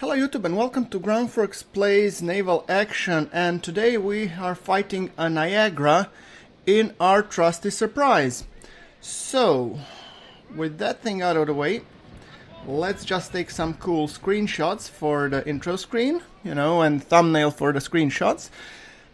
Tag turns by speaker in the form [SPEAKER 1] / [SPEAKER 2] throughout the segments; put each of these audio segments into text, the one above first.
[SPEAKER 1] Hello YouTube and welcome to GrunfWorks Plays Naval Action, and today we are fighting a Niagara in our trusty surprise. So, with that thing out of the way, let's just take some cool screenshots for the intro screen, and thumbnail for the screenshots.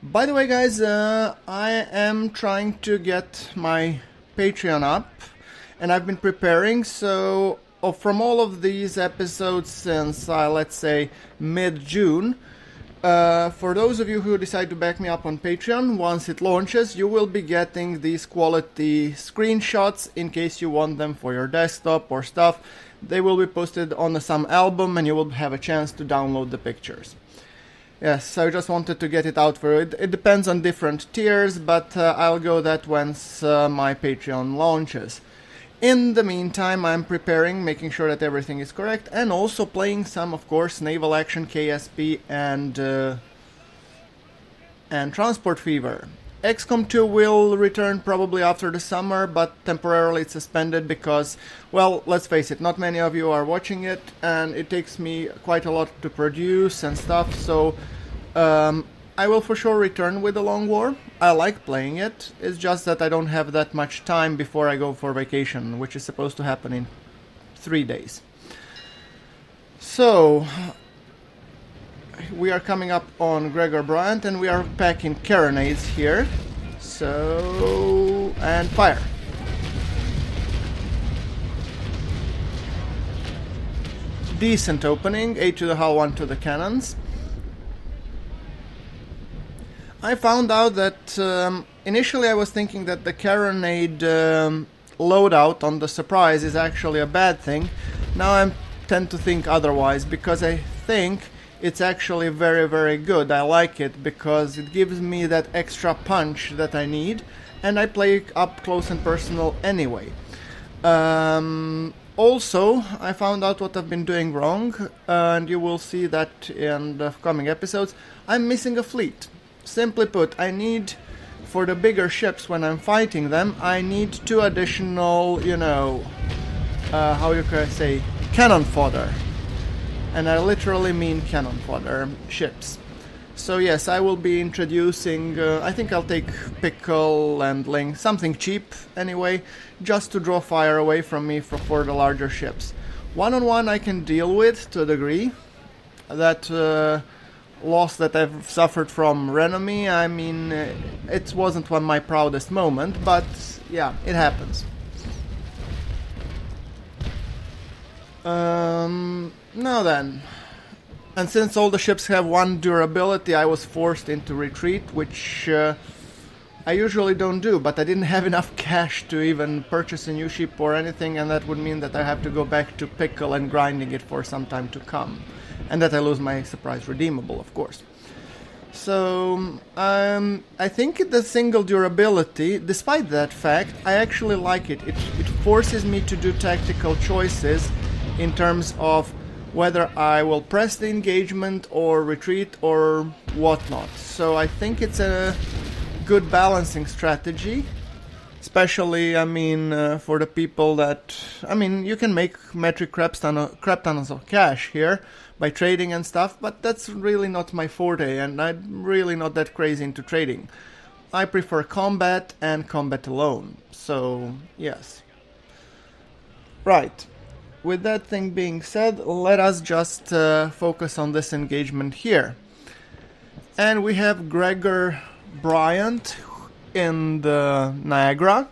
[SPEAKER 1] By the way guys, I am trying to get my Patreon up, and I've been preparing, so from all of these episodes since, let's say, mid-June, for those of you who decide to back me up on Patreon, once it launches, you will be getting these quality screenshots in case you want them for your desktop or stuff. They will be posted on some album and you will have a chance to download the pictures. Yes, I just wanted to get it out for it. It depends on different tiers, but I'll go that once my Patreon launches. In the meantime, I'm preparing, making sure that everything is correct, and also playing some, of course, Naval Action, KSP, and Transport Fever. XCOM 2 will return probably after the summer, but temporarily it's suspended because, well, let's face it, not many of you are watching it, and it takes me quite a lot to produce and stuff, so I will for sure return with the Long War. I like playing it, it's just that I don't have that much time before I go for vacation, which is supposed to happen in 3 days. So, we are coming up on Gregor Bryant and we are packing Carronades here. So, and fire. Decent opening, 8 to the hull, 1 to the cannons. I found out that initially I was thinking that the Carronade loadout on the surprise is actually a bad thing. Now I tend to think otherwise, because I think it's actually very, very good. I like it because it gives me that extra punch that I need, and I play up close and personal anyway. Also, I found out what I've been doing wrong, and you will see that in the coming episodes. I'm missing a fleet. Simply put, I need, for the bigger ships when I'm fighting them, I need 2 additional, how you can say, cannon fodder. And I literally mean cannon fodder ships. So yes, I will be introducing, I think I'll take Pickle and Ling, something cheap anyway, just to draw fire away from me for the larger ships. One-on-one I can deal with to a degree. That loss that I've suffered from Renome, I mean, it wasn't my proudest moment, but yeah, it happens. Now then, and since all the ships have 1 durability, I was forced into retreat, which I usually don't do, but I didn't have enough cash to even purchase a new ship or anything, and that would mean that I have to go back to Pickle and grinding it for some time to come. And that I lose my surprise redeemable, of course. So, I think the single durability, despite that fact, I actually like it. It forces me to do tactical choices in terms of whether I will press the engagement or retreat or whatnot. So I think it's a good balancing strategy. Especially, I mean, for the people that, I mean, you can make metric crap tons of cash here by trading and stuff, but that's really not my forte, and I'm really not that crazy into trading. I prefer combat and combat alone, so yes. Right, with that thing being said, let us just focus on this engagement here. And we have Gregor Bryant in the Niagara.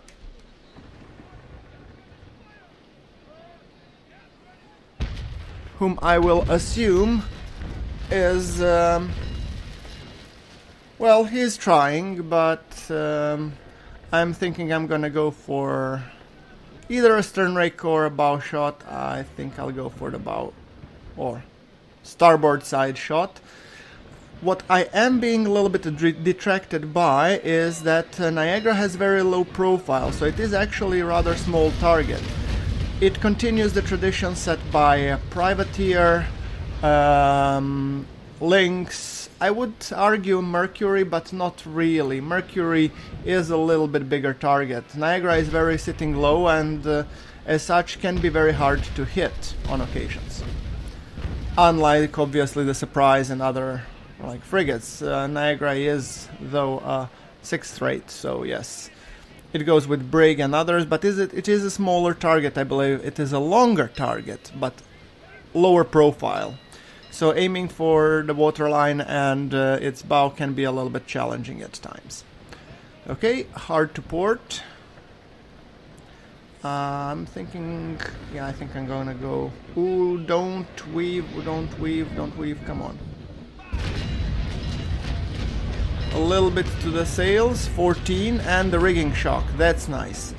[SPEAKER 1] Whom I will assume is, well, he's trying, but I'm thinking I'm gonna go for either a stern rake or a bow shot. I think I'll go for the bow or starboard side shot. What I am being a little bit detracted by is that Niagara has very low profile, so it is actually a rather small target. It continues the tradition set by Privateer, Lynx, I would argue Mercury, but not really. Mercury is a little bit bigger target. Niagara is very sitting low and as such can be very hard to hit on occasions. Unlike obviously the Surprise and other like frigates, Niagara is though a 6th rate, so yes, it goes with Brig and others, but it is a smaller target, I believe. It is a longer target, but lower profile. So aiming for the waterline and its bow can be a little bit challenging at times. Okay, hard to port. I'm thinking, yeah, I think I'm gonna go. Ooh, don't weave, don't weave, don't weave, come on. A little bit to the sails, 14, and the rigging shock, that's nice.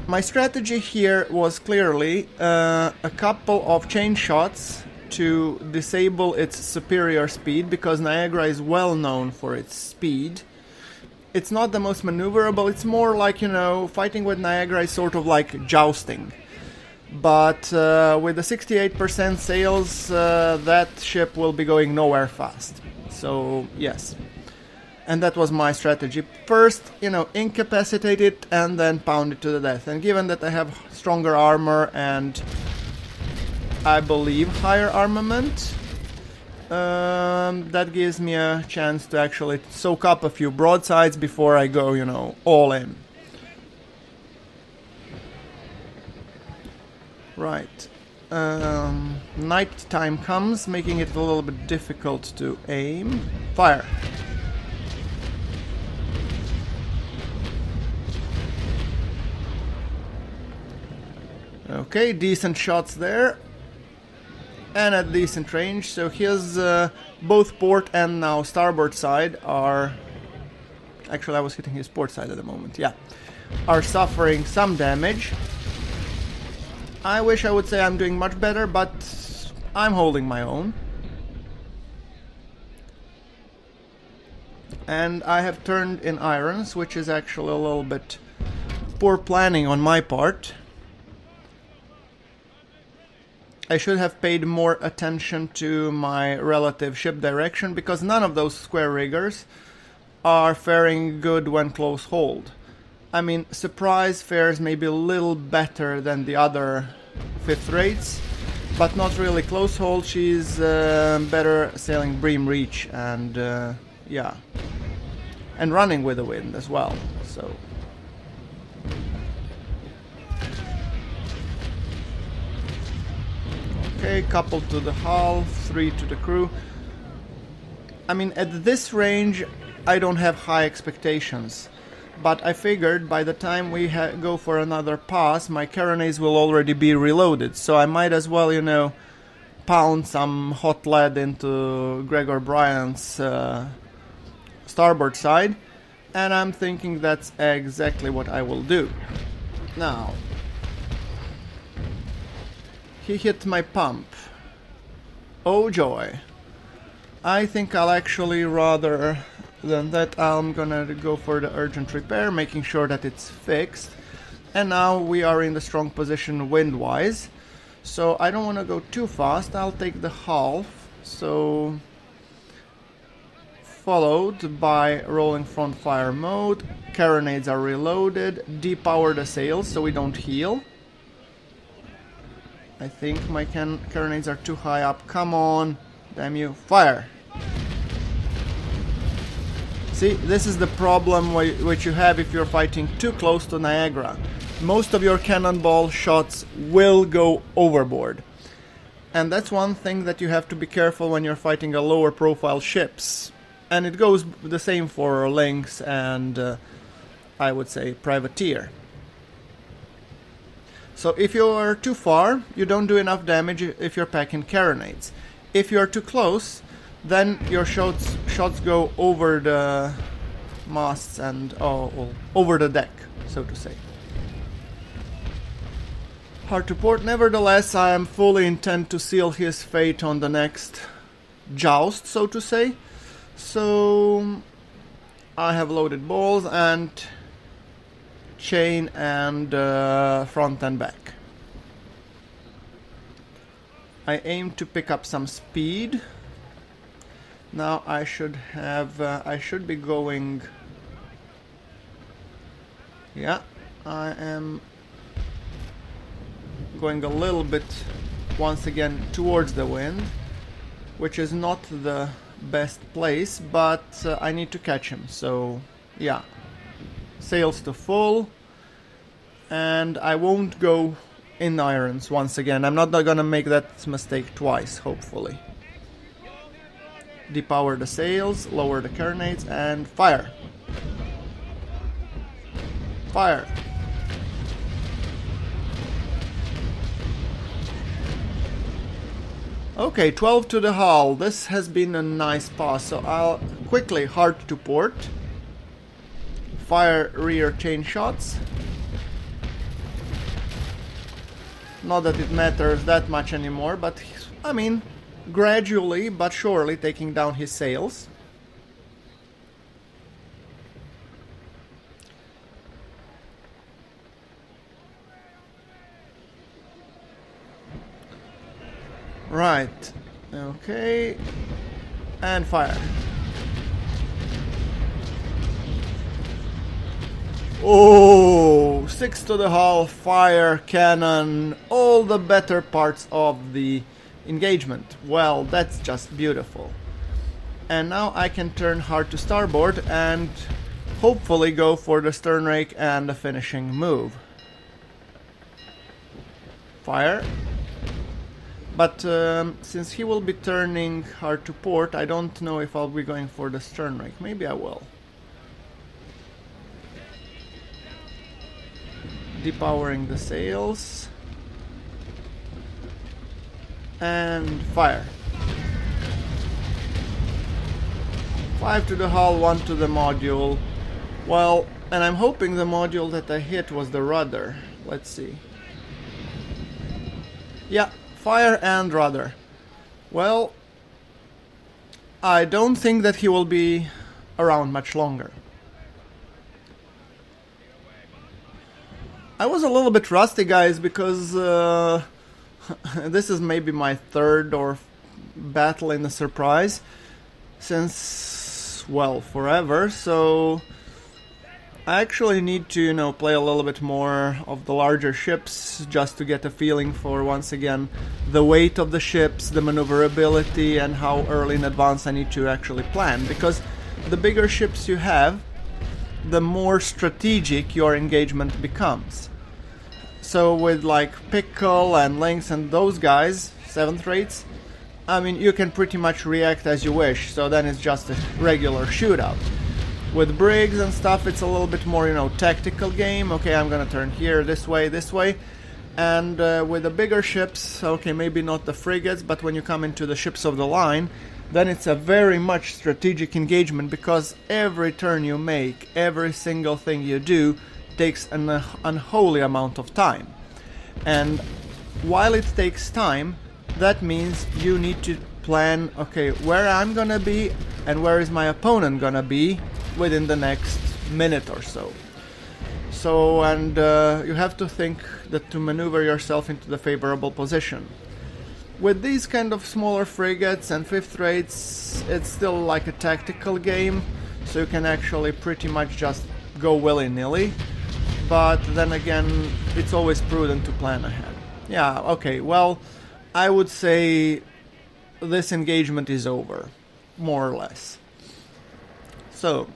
[SPEAKER 1] My strategy here was clearly a couple of chain shots to disable its superior speed, because Niagara is well known for its speed. It's not the most maneuverable, it's more like, you know, fighting with Niagara is sort of like jousting. But with the 68% sails, that ship will be going nowhere fast. So, yes. And that was my strategy. First, you know, incapacitate it and then pound it to the death. And given that I have stronger armor and I believe higher armament, that gives me a chance to actually soak up a few broadsides before I go, you know, all in. Right. Night time comes, making it a little bit difficult to aim. Fire. Okay, decent shots there. And at decent range, so his both port and now starboard side are... Actually, I was hitting his port side at the moment, yeah. Are suffering some damage. I wish I would say I'm doing much better, but I'm holding my own. And I have turned in irons, which is actually a little bit poor planning on my part. I should have paid more attention to my relative ship direction, because none of those square riggers are faring good when close hold. I mean, Surprise fares maybe a little better than the other 5th rates, but not really close hold. She's better sailing Bream Reach and yeah, and running with the wind as well. So. Okay, couple to the hull, 3 to the crew. I mean, at this range, I don't have high expectations. But I figured by the time we go for another pass, my Carronades will already be reloaded. So I might as well, you know, pound some hot lead into Gregor Bryant's starboard side. And I'm thinking that's exactly what I will do. Now... He hit my pump. Oh joy. I think I'll actually, rather than that, I'm gonna go for the urgent repair, making sure that it's fixed. And now we are in the strong position wind-wise. So I don't want to go too fast. I'll take the half. So... Followed by rolling front fire mode. Carronades are reloaded. Depower the sails so we don't heal. I think my carronades are too high up. Come on. Damn you. Fire. See, this is the problem which you have if you're fighting too close to Niagara. Most of your cannonball shots will go overboard. And that's one thing that you have to be careful when you're fighting a lower profile ships. And it goes the same for Lynx and I would say Privateer. So if you're too far, you don't do enough damage if you're packing carronades. If you're too close, then your shots go over the masts and over the deck, so to say. Hard to port. Nevertheless, I am fully intent to seal his fate on the next joust, so to say. So I have loaded balls and chain and front and back. I aim to pick up some speed. Now I should have I should be going, yeah, I am going a little bit once again towards the wind, which is not the best place, but I need to catch him, so yeah. Sails to full, and I won't go in irons once again. I'm not gonna make that mistake twice, hopefully. Depower the sails, lower the carronades, and fire. Fire. Okay, 12 to the hull. This has been a nice pass, so I'll quickly hard to port. Fire rear chain shots. Not that it matters that much anymore, but I mean, gradually but surely taking down his sails. Right, okay, and fire. Oh, 6 to the hull, fire, cannon, all the better parts of the engagement. Well, that's just beautiful. And now I can turn hard to starboard and hopefully go for the stern rake and the finishing move. Fire. But since he will be turning hard to port, I don't know if I'll be going for the stern rake. Maybe I will. Depowering the sails. And fire. 5 to the hull, 1 to the module. Well, and I'm hoping the module that I hit was the rudder. Let's see. Yeah. Fire and rudder. Well, I don't think that he will be around much longer. I was a little bit rusty, guys, because this is maybe my third or battle in the surprise since, well, forever, so I actually need to, play a little bit more of the larger ships just to get a feeling for, once again, the weight of the ships, the maneuverability, and how early in advance I need to actually plan. Because the bigger ships you have, the more strategic your engagement becomes. So with like Pickle and Lynx and those guys, 7th rates, I mean, you can pretty much react as you wish, so then it's just a regular shootout. With Briggs and stuff, it's a little bit more, tactical game. Okay, I'm gonna turn here, this way. And with the bigger ships, okay, maybe not the frigates, but when you come into the ships of the line, then it's a very much strategic engagement, because every turn you make, every single thing you do, takes an unholy amount of time. And while it takes time, that means you need to plan, okay, where I'm gonna be and where is my opponent gonna be within the next minute or so. So, and you have to think that to maneuver yourself into the favorable position. With these kind of smaller frigates and 5th rates, it's still like a tactical game, so you can actually pretty much just go willy-nilly. But then again, it's always prudent to plan ahead. Yeah, okay, well, I would say this engagement is over, more or less. So,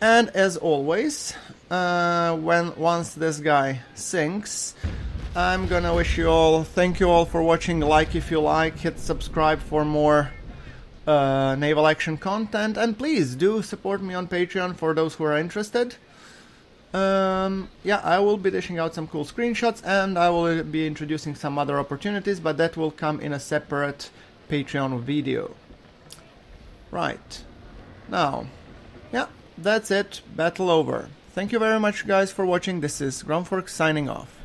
[SPEAKER 1] and as always, once this guy sinks, I'm gonna wish you all, thank you all for watching. Like if you like, hit subscribe for more Naval Action content, and please do support me on Patreon for those who are interested. Yeah, I will be dishing out some cool screenshots, and I will be introducing some other opportunities, but that will come in a separate Patreon video. Right. Now, yeah, that's it. Battle over. Thank you very much, guys, for watching. This is GrunfWorks signing off.